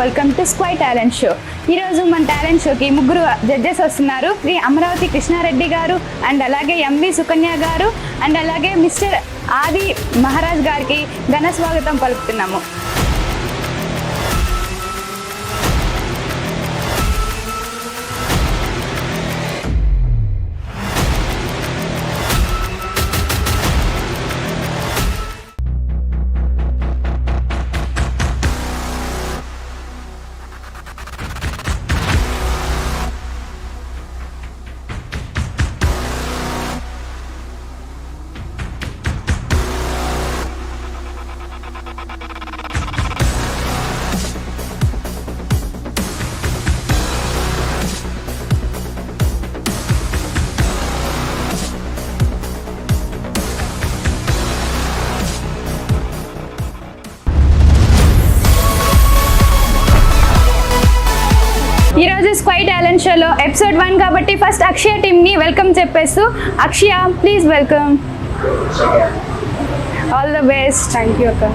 Welcome to Sqay talent show. ఈరోజు మన talent షోకి ముగ్గురు జడ్జెస్ వస్తున్నారు. అమరావతి కృష్ణారెడ్డి గారు అండ్ అలాగే ఎంవి సుకన్య గారు అండ్ అలాగే మిస్టర్ ఆది మహారాజ్ గారికి ఘన స్వాగతం పలుకుతున్నాము. ఈరోజు స్క్వై టాలెంట్ షోలో ఎపిసోడ్ 1 కాబట్టి ఫస్ట్ అక్షయ టీమ్ని వెల్కమ్ చెప్పేస్తూ, Akshaya please welcome. All the best. Thank you అక్క.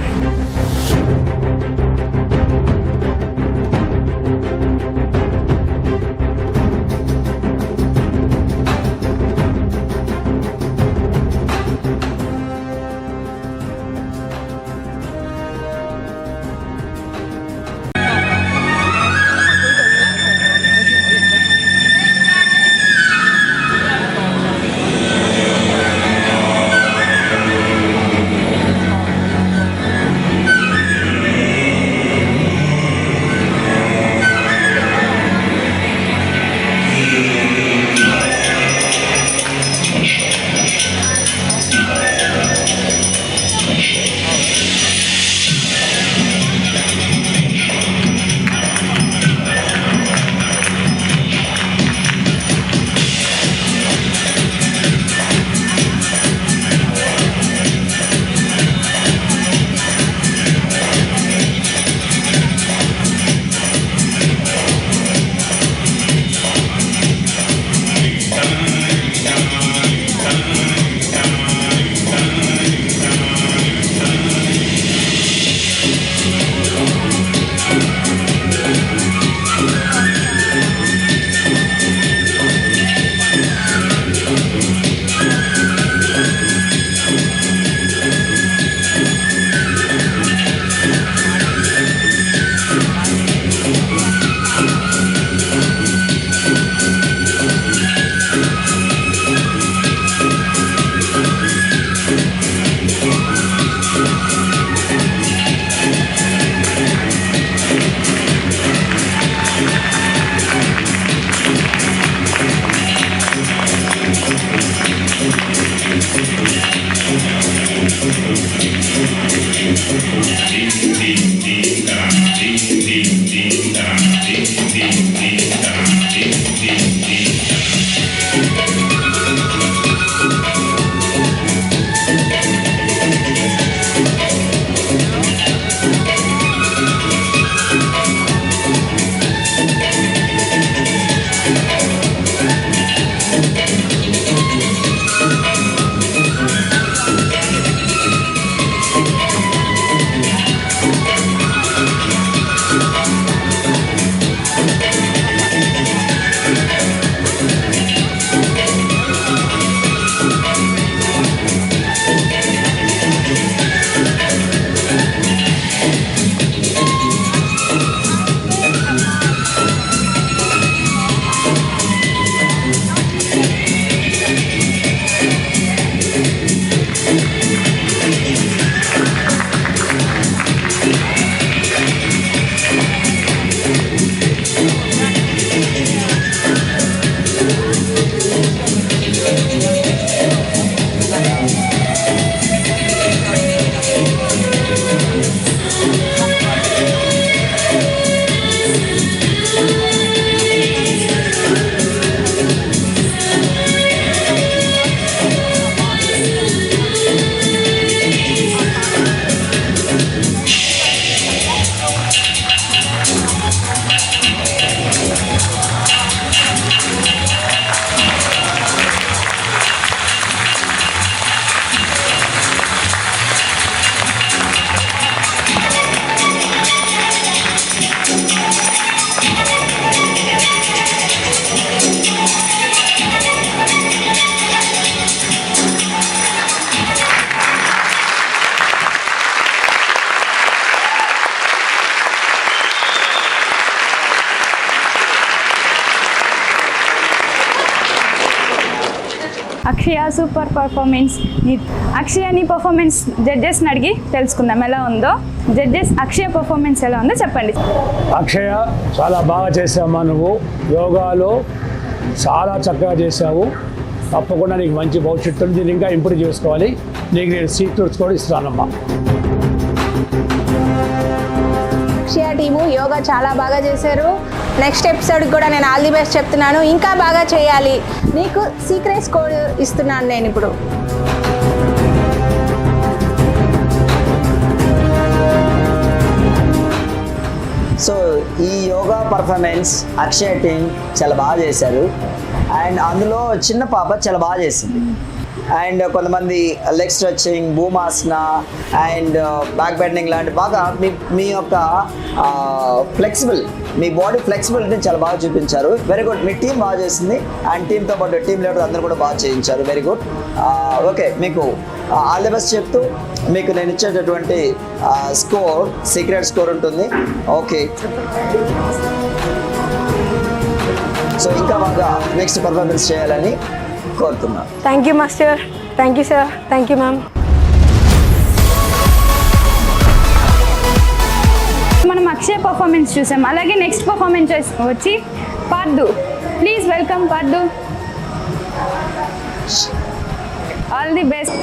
Akshaya super performance. అక్షయ నీ పర్ఫార్మెన్స్ జడ్జెస్ని అడిగి తెలుసుకుందాం ఎలా ఉందో. జడ్జెస్ అక్షయ పర్ఫార్మెన్స్ ఎలా ఉందో చెప్పండి. అక్షయ చాలా బాగా చేసావమ్మా, నువ్వు యోగాలో చాలా చక్కగా చేసావు. తప్పకుండా నీకు మంచి భవిష్యత్తు ఉంది. దీన్ని ఇంకా ఇంప్రూవ్ చేసుకోవాలి. నీకు నేను సీక్రెట్స్ కూడా ఇస్తానమ్మా. అక్షయ టీము యోగా చాలా బాగా చేశారు. నెక్స్ట్ ఎపిసోడ్కి కూడా నేను ఆల్ ది బెస్ట్ చెప్తున్నాను. ఇంకా బాగా చేయాలి. నీకు సీక్రెట్స్ కోడ్ ఇస్తున్నాను నేను ఇప్పుడు. సో ఈ యోగా పర్ఫార్మెన్స్ అక్షయ్ టీం చాలా బాగా చేశారు. అండ్ అందులో చిన్న పాప చాలా బాగా చేసింది. అండ్ కొంతమంది లెగ్ స్ట్రెచింగ్, భూమాసన అండ్ బ్యాక్ బెండింగ్ లాంటి బాగా మీ యొక్క ఫ్లెక్సిబుల్, మీ బాడీ ఫ్లెక్సిబిలిటీని చాలా బాగా చూపించారు. Very good. మీ టీం బాగా చేసింది. అండ్ టీంతో పాటు టీం లీడర్ అందరూ కూడా బాగా చేయించారు. Very good. ఓకే, మీకు ఆల్ ది బెస్ట్ చెప్తూ మీకు నేను ఇచ్చేటటువంటి స్కోర్ సీక్రెట్ స్కోర్ ఉంటుంది. ఓకే, సో ఇంకా బాగా నెక్స్ట్ పర్ఫార్మెన్స్ చేయాలని కోరుతున్నాను. Thank you master. Thank you sir. Thank you ma'am. మనం అక్షయ పర్ఫార్మెన్స్ చూసాం. అలాగే నెక్స్ట్ పర్ఫార్మెన్స్ వచ్చి Pardhu. Please welcome Pardhu. All the best.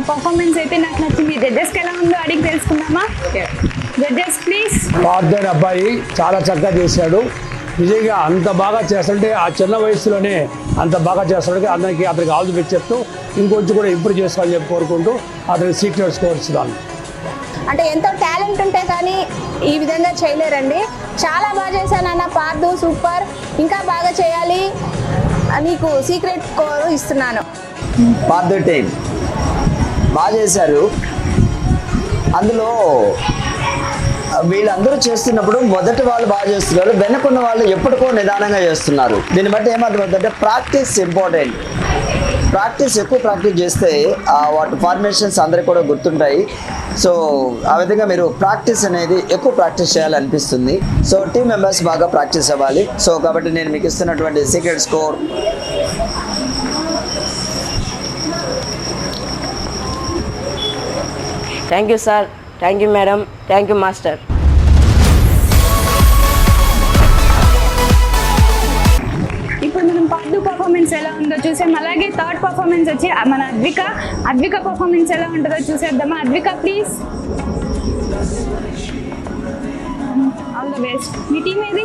Performance అయితే నాకు నచ్చింది. జడ్జెస్కి ఎలా ఉందో అడిగి తెలుసుకుందామా? Judges please. పార్థన్ అబ్బాయి చాలా చక్కగా చేశాడు. నిజంగా అంత బాగా చేస్తుంటే ఆ చిన్న వయసులోనే అంత బాగా చేస్తాడు. అతనికి ఆల్ ది బెస్ట్ చెప్తూ ఇంకొంచెం కూడా ఇంప్రూవ్ చేసుకోవాలని చెప్పి కోరుకుంటూ అతనికి సీక్రెట్ స్కోర్ ఇస్తున్నాను. అంటే ఎంతో టాలెంట్ ఉంటే కానీ ఈ విధంగా చేయలేరండి. చాలా బాగా చేశానన్న పార్దు, సూపర్. ఇంకా బాగా చేయాలి. నీకు సీక్రెట్ స్కోర్ ఇస్తున్నాను. పార్దు టీం బాగా చేశారు. అందులో వీళ్ళందరూ చేస్తున్నప్పుడు మొదటి వాళ్ళు బాగా చేస్తున్నారు, వెనకున్న వాళ్ళు ఎప్పటికో నిదానంగా చేస్తున్నారు. దీన్ని బట్టి ఏమర్థమవుతుందంటే ప్రాక్టీస్ ఇంపార్టెంట్. ప్రాక్టీస్ ఎక్కువ ప్రాక్టీస్ చేస్తే వాటి ఫార్మేషన్స్ అందరికీ కూడా గుర్తుంటాయి. సో ఆ విధంగా మీరు ప్రాక్టీస్ అనేది ఎక్కువ ప్రాక్టీస్ చేయాలనిపిస్తుంది. సో టీమ్ మెంబర్స్ బాగా ప్రాక్టీస్ అవ్వాలి. సో కాబట్టి నేను మీకు ఇస్తున్నటువంటి secret score thank you sir. Thank you madam, thank you master. ఇప్పుడు మనం పార్ట్ 2 పర్ఫార్మెన్స్ ఎలా ఉందో చూసాం. అలాగే థర్డ్ పర్ఫార్మెన్స్ వచ్చి మన అద్విక పర్ఫార్మెన్స్ ఎలా ఉంటుందో చూసేద్దామా. Advika please. All the best. మీ టీమ్ ఏది?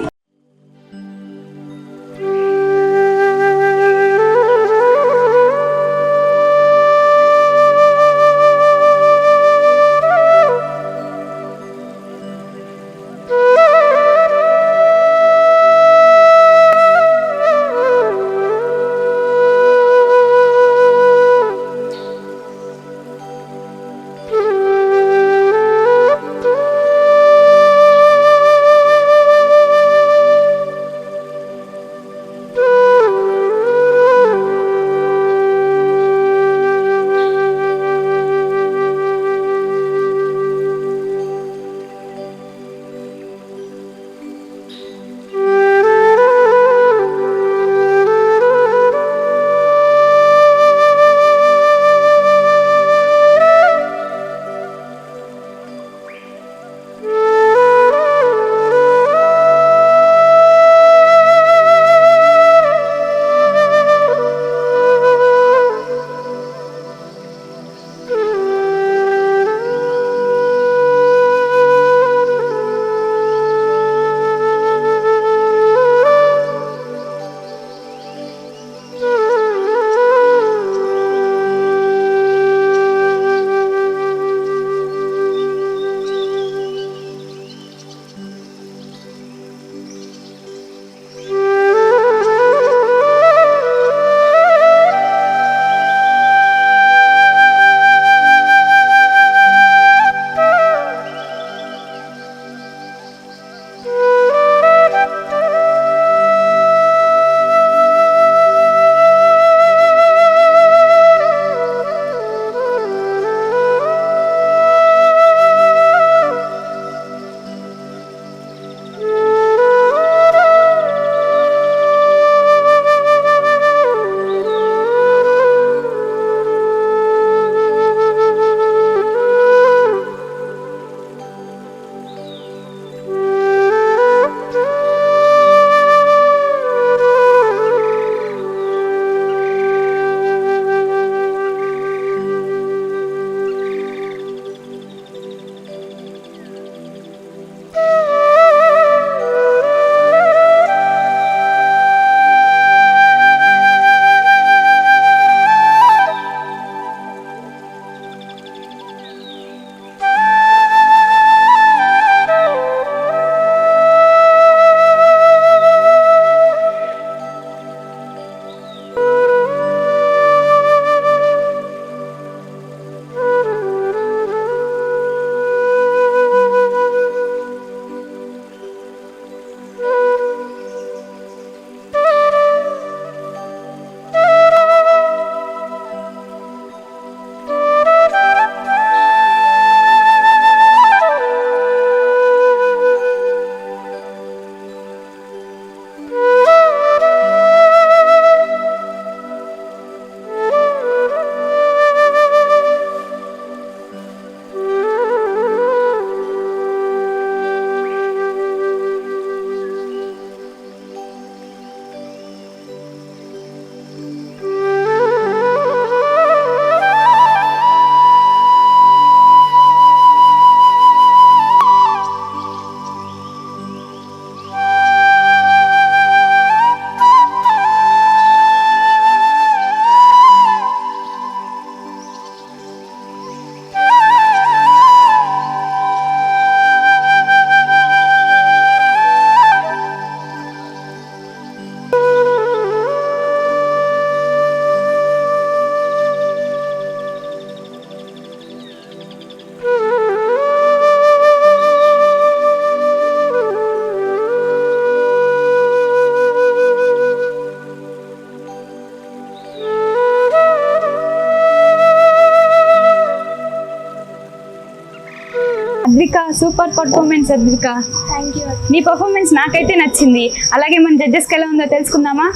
Advika super performance Advika. Thank you. నీ పర్ఫార్మెన్స్ నాకైతే నచ్చింది. అలాగే మన జడ్జెస్కి ఎలా ఉందో తెలుసుకుందామా?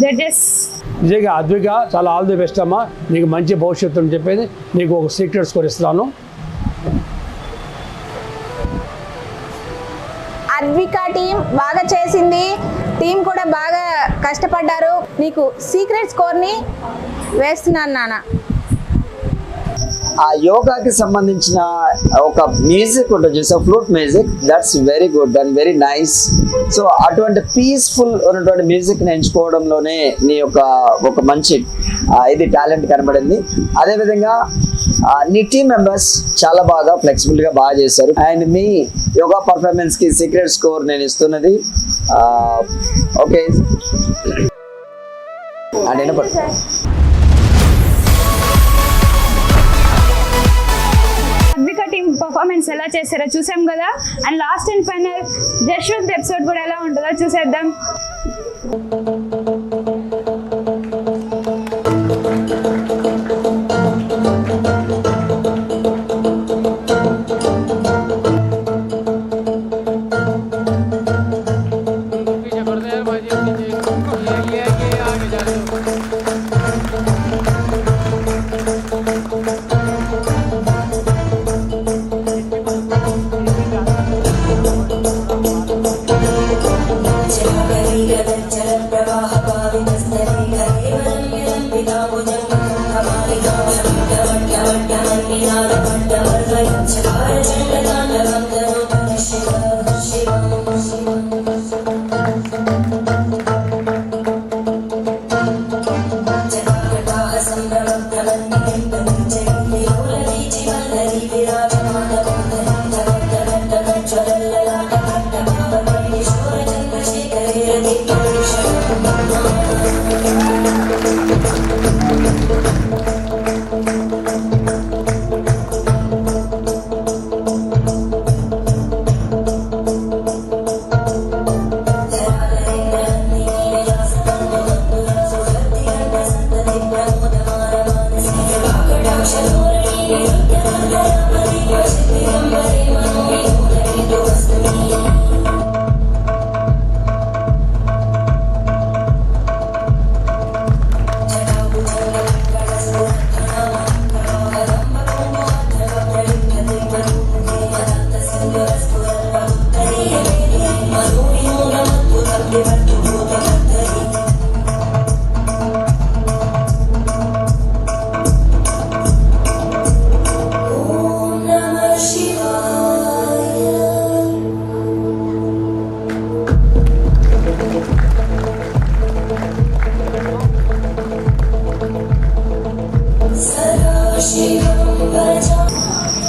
జడ్జెస్ నిజంగా అద్విక చాలా ఆల్ ది బెస్ట్ అమ్మా, నీకు మంచి భవిష్యత్తు అని చెప్పేది నీకు ఒక సీక్రెట్ స్కోర్ ఇస్తున్నాను. అద్వికా టీం బాగా చేసింది, టీం కూడా బాగా కష్టపడ్డారు. నీకు సీక్రెట్ స్కోర్ని వేస్తున్నాను నాన్న. ఆ యోగాకి సంబంధించిన ఒక మ్యూజిక్ ఉంటుంది చూసా, flute music, that's very good and very nice. So అటువంటి పీస్ఫుల్ ఉన్నటువంటి మ్యూజిక్ని ఎంచుకోవడంలోనే నీ యొక్క ఒక మంచి ఇది టాలెంట్ కనబడింది. అదేవిధంగా నీ టీమ్ మెంబర్స్ చాలా బాగా ఫ్లెక్సిబుల్గా బాగా చేశారు. అండ్ మీ యోగా పర్ఫార్మెన్స్కి సీక్రెట్ స్కోర్ నేను ఇస్తున్నది ఓకే అంటే అద్వికా టీం పర్ఫార్మెన్స్ ఎలా చేశారో చూసాం కదా. And last and final Jaswanth episode కూడా ఎలా ఉంటుందో చూసేద్దాం.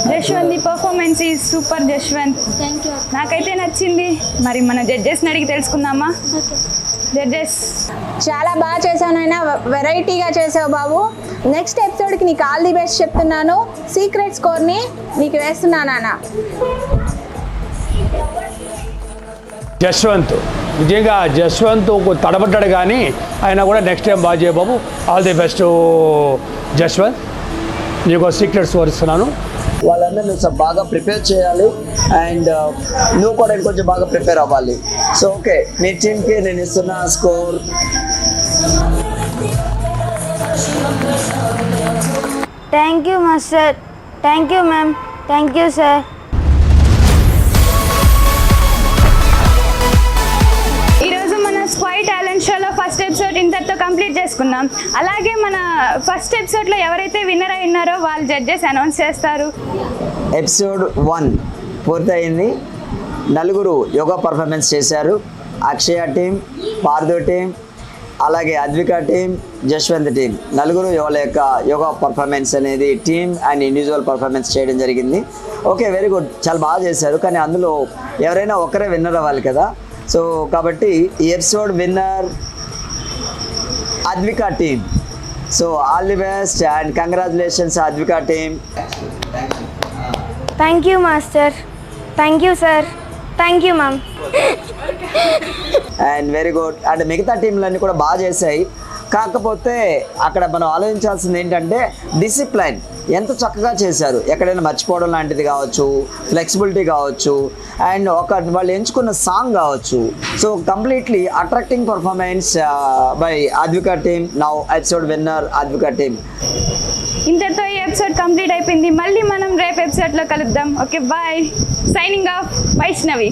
Jaswanth the performance is super Jaswanth. నాకైతే నచ్చింది. మరి మన జడ్జెస్ని అడిగి తెలుసుకుందామా? జడ్జెస్ చాలా బాగా చేశాను అయినా వెరైటీగా చేసావు బాబు. నెక్స్ట్ ఎపిసోడ్కి నీకు ఆల్ ది బెస్ట్ చెప్తున్నాను. సీక్రెట్ స్కోర్ని నీకు వేస్తున్నాను నాన్న. జశ్వంత్ నిజంగా జశ్వంత్ తడబడ్డాడు కానీ ఆయన కూడా నెక్స్ట్ టైం బాగా చేయబాబు. All the best Jaswanth. నీకు సీక్రెట్ స్కోర్ ఇస్తున్నాను. వాళ్ళందరూ నువ్వు బాగా ప్రిపేర్ చేయాలి అండ్ నువ్వు కూడా ఇంకొంచెం బాగా ప్రిపేర్ అవ్వాలి. సో ఓకే, నీ టీంకి నేను ఇస్తున్న score thank you master. Thank you ma'am. Thank you sir. ఈరోజు మన స్క్వై టాలెంట్ షోలో ఫస్ట్ ఎపిసోడ్ ఇంతటితో కంప్లీట్ చేసుకున్నాం. అలాగే మన ఫస్ట్ ఎపిసోడ్లో ఎవరైతే విన్నర్ అయి ఉన్నారో వాళ్ళు జడ్జెస్ అనౌన్స్ చేస్తారు. ఎపిసోడ్ 1 పూర్తయింది. 4 యోగా పర్ఫార్మెన్స్ చేశారు. అక్షయ టీం, పార్దో టీం, అలాగే అద్వికా టీం, జశ్వంత్ టీం 4 వాళ్ళ యొక్క యోగా పర్ఫార్మెన్స్ అనేది టీమ్ అండ్ ఇండివిజువల్ పర్ఫార్మెన్స్ చేయడం జరిగింది. ఓకే, వెరీ గుడ్, చాలా బాగా చేశారు. కానీ అందులో ఎవరైనా ఒకరే విన్నర్ అవ్వాలి కదా. సో కాబట్టి ఈ episode winner Advika team. So all the best and congratulations Advika team. Thank you master. Thank you sir. Thank you ma'am. And very good. And మిగతా టీంలన్నీ కూడా బాగా చేశాయి. కాకపోతే అక్కడ మనం ఆలోచించాల్సింది ఏంటంటే డిసిప్లైన్ ఎంత చక్కగా చేశారు. ఎక్కడైనా మర్చిపోవడం లాంటిది కావచ్చు, ఫ్లెక్సిబిలిటీ కావచ్చు, అండ్ వాళ్ళు ఎంచుకున్న సాంగ్ కావచ్చు. So completely attracting performance by Advika team. Now episode winner Advika team. ఇంతటితో ఈ ఎపిసోడ్ కంప్లీట్ అయిపోయింది. మళ్ళీ మనం రేపు ఎపిసోడ్లో కలుద్దాం. Okay, bye. Signing off Vaishnavi.